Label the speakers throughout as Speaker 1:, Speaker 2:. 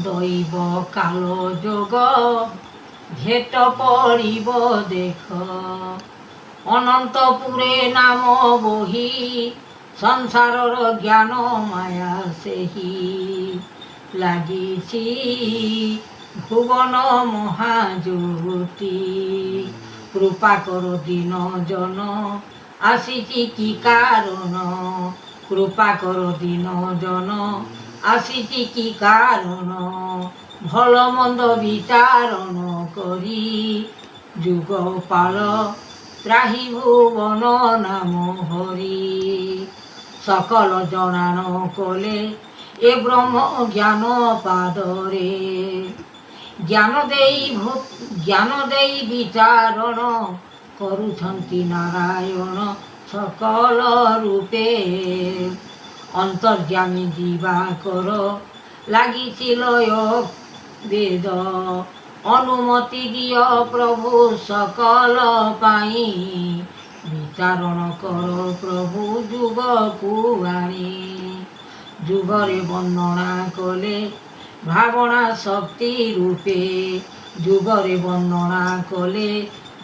Speaker 1: দৈব কাল যোগ ভেট পড়িব দেখ, ଅନନ୍ତପୁରେ ନାମ ବହି ସଂସାରର ଜ୍ଞାନ ମାୟା ସେହି ଲାଗିଛି ଭୁବନ ମହାଜ୍ୟୋତି। କୃପା କର ଦିନ ଜନ ଆସିଛି କି କାରଣ, କୃପା କର ଦିନ ଜନ ଆସିଛି କି କାରଣ, ଭଲ ମନ୍ଦ ବିଚାରଣ କରି ଯୁଗ ପାଳ ତ୍ରାହି ଭୁବନ ନାମ ହରି। ସକଳ ଜଣାଣ କଲେ ଏ ବ୍ରହ୍ମ ଜ୍ଞାନ ପାଦରେ, ଜ୍ଞାନ ଦେଇ ବିଚାରଣ କରୁଛନ୍ତି ନାରାୟଣ ସକଳ ରୂପେ। ଅନ୍ତର୍ଯାମୀ ଦିବାକର ଲାଗିଛି ଲୟ ବେଦ, ଅନୁମତି ଦିଅ ପ୍ରଭୁ ସକଳ ପାଇଁ, ବିଚାରଣ କର ପ୍ରଭୁ ଯୁଗକୁ ଆଣି। ଯୁଗରେ ବର୍ଣ୍ଣନା କଲେ ଭାବନା ଶକ୍ତି ରୂପେ, ଯୁଗରେ ବର୍ଣ୍ଣନା କଲେ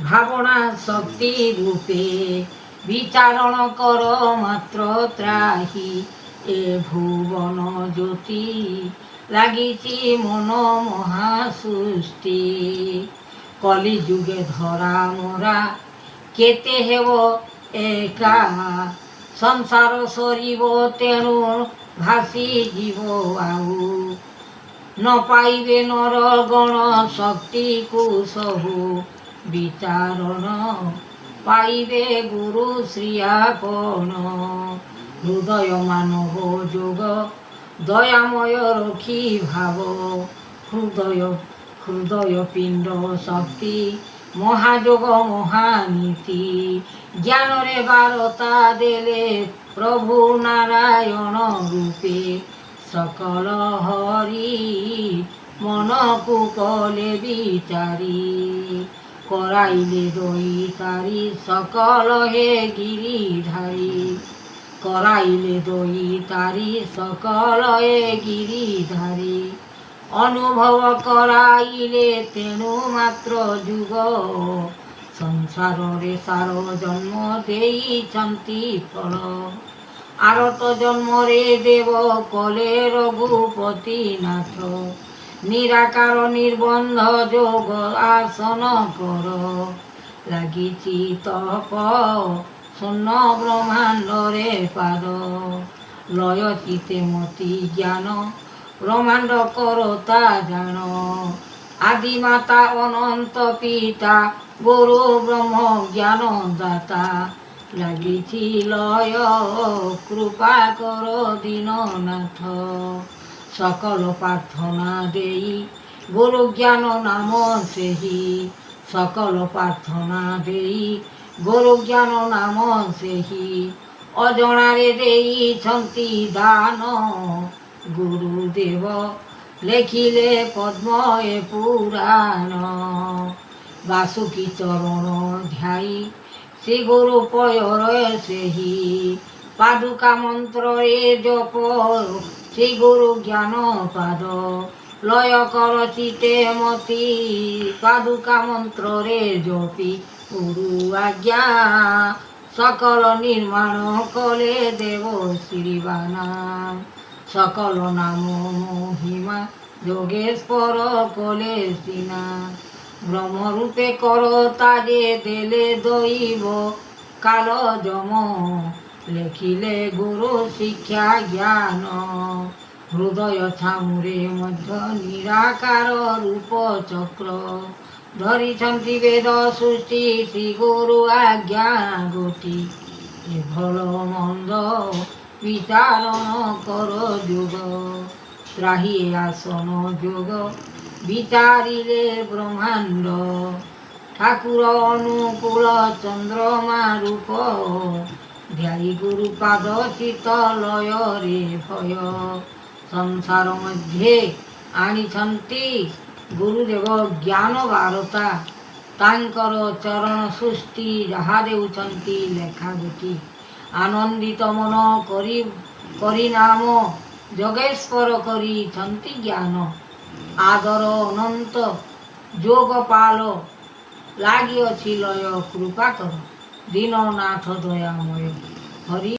Speaker 1: ଭାବନା ଶକ୍ତି ରୂପେ, ବିଚାରଣ କର ମାତ୍ର ତ୍ରାହି ଏ ଭୁବନ ଜ୍ୟୋତି। ଲାଗିଛି ମନ ମହାସୃଷ୍ଟି, କଲି ଯୁଗେ ଧରା ମରା କେତେ ହେବ ଏକା, ସଂସାର ସରିବ ତେଣୁ ଭାସି ଯିବ ଆଉ, ନ ପାଇବେ ନର ଗଣ ଶକ୍ତିକୁ ସବୁ, ବିଚାରଣ ପାଇବେ ଗୁରୁ ଶ୍ରୀ ଆପଣ। ହୃଦୟ ମାନବ ଯୋଗ ଦୟାମୟ ରଖି ଭାବ, ହୃଦୟ ପିଣ୍ଡ ଶକ୍ତି ମହାଯୋଗ ମହାନୀତି। ଜ୍ଞାନରେ ବାରତା ଦେଲେ ପ୍ରଭୁ ନାରାୟଣ ରୂପେ, ସକଳ ହରି ମନକୁ କଲେ ବିଚାରି। କରାଇଲେ ଦଇତାରି ସକଳ ହେ ଗିରିଧାରୀ, କରାଇଲେ ଦଇତାରି ସକଳ ଏ ଗିରିଧାରୀ। ଅନୁଭବ କରାଇଲେ ତେଣୁ ମାତ୍ର ଯୁଗ, ସଂସାରରେ ସାର ଜନ୍ମ ଦେଇଛନ୍ତି ଫଳ। ଆରତ ଜନ୍ମରେ ଦେବ କଲେ ରଘୁପତି ନାଥ, ନିରାକାର ନିର୍ବନ୍ଧ ଯୋଗ ଆସନ କର। ଲାଗିଛି ତପ ଶୂନ୍ୟ ବ୍ରହ୍ମାଣ୍ଡରେ ପାଦ, ଲୟ ଚିତେ ମତି ଜ୍ଞାନ ବ୍ରହ୍ମାଣ୍ଡ କରତା ଜାଣ। ଆଦିମାତା ଅନନ୍ତ ପିତା ଗୁରୁ ବ୍ରହ୍ମ ଜ୍ଞାନ ଦାତା, ଲାଗିଛି ଲୟ କୃପା କର ଦୀନନାଥ। ସକଳ ପ୍ରାର୍ଥନା ଦେଇ ଗୁରୁ ଜ୍ଞାନ ନାମ ସେହି, ସକଳ ପ୍ରାର୍ଥନା ଦେଇ ଗୁରୁ ଜ୍ଞାନ ନାମ ସେହି। ଅଜଣାରେ ଦେଇଛନ୍ତି ଦାନ ଗୁରୁଦେବ, ଲେଖିଲେ ପଦ୍ମ ଏ ପୁରାଣ। ବାସୁକୀ ଚରଣ ଧ୍ୟାଇ ଶ୍ରୀ ଗୁରୁ ପୟରେ ସେହି, ପାଦୁକା ମନ୍ତ୍ରରେ ଜପ ଶ୍ରୀ ଗୁରୁ ଜ୍ଞାନ ପାଦ। ଲୟ କର ଚିତେ ମତି ପାଦୁକା ମନ୍ତ୍ରରେ ଜପି, ଗୁରୁ ଆଜ୍ଞା ସକଳ ନିର୍ମାଣ କଲେ ଦେବ ଶ୍ରୀବାନା। ସକଳ ନାମ ମହିମା যোগেশ্বর কলে সিনা, ব্রহ্মরূপে করতা যে দেলে দৈব কাল যম, লেখিলে গুরু শিক্ষা জ্ঞান। হৃদয় ছামুরে মধ্য নিরাকার রূপ চক্র, ধরিଛନ୍ତି বেদ সৃষ্টি শ্রী গুরু আজ্ঞা গোটি। এ ভাল মন্দ বিচারণ কর যুগ, ত্রাহি আসন যোগ বিচারিলে ব্রহ্মাণ্ড। ঠাকুর অনুকূল চন্দ্রমা রূপ, ধ্যায়ী গুরু পাদ চিত লୟରେ ভୟ। ସଂସାର ମଧ୍ୟରେ ଆଣିଛନ୍ତି ଗୁରୁଦେବ ଜ୍ଞାନ ବାରତା, ତାଙ୍କର ଚରଣ ସୃଷ୍ଟି ଯାହା ଦେଉଛନ୍ତି ଲେଖା ଗୋଟି। ଆନନ୍ଦିତ ମନ କରି ନାମ ଜଗେଶ୍ୱର କରିଛନ୍ତି ଜ୍ଞାନ। ଆଦର ଅନନ୍ତ ଯୋଗପାଳ ଲାଗିଅଛି ଲୟ କୃପା କର। ଦୀନନାଥ ଦୟାମୟ ହରି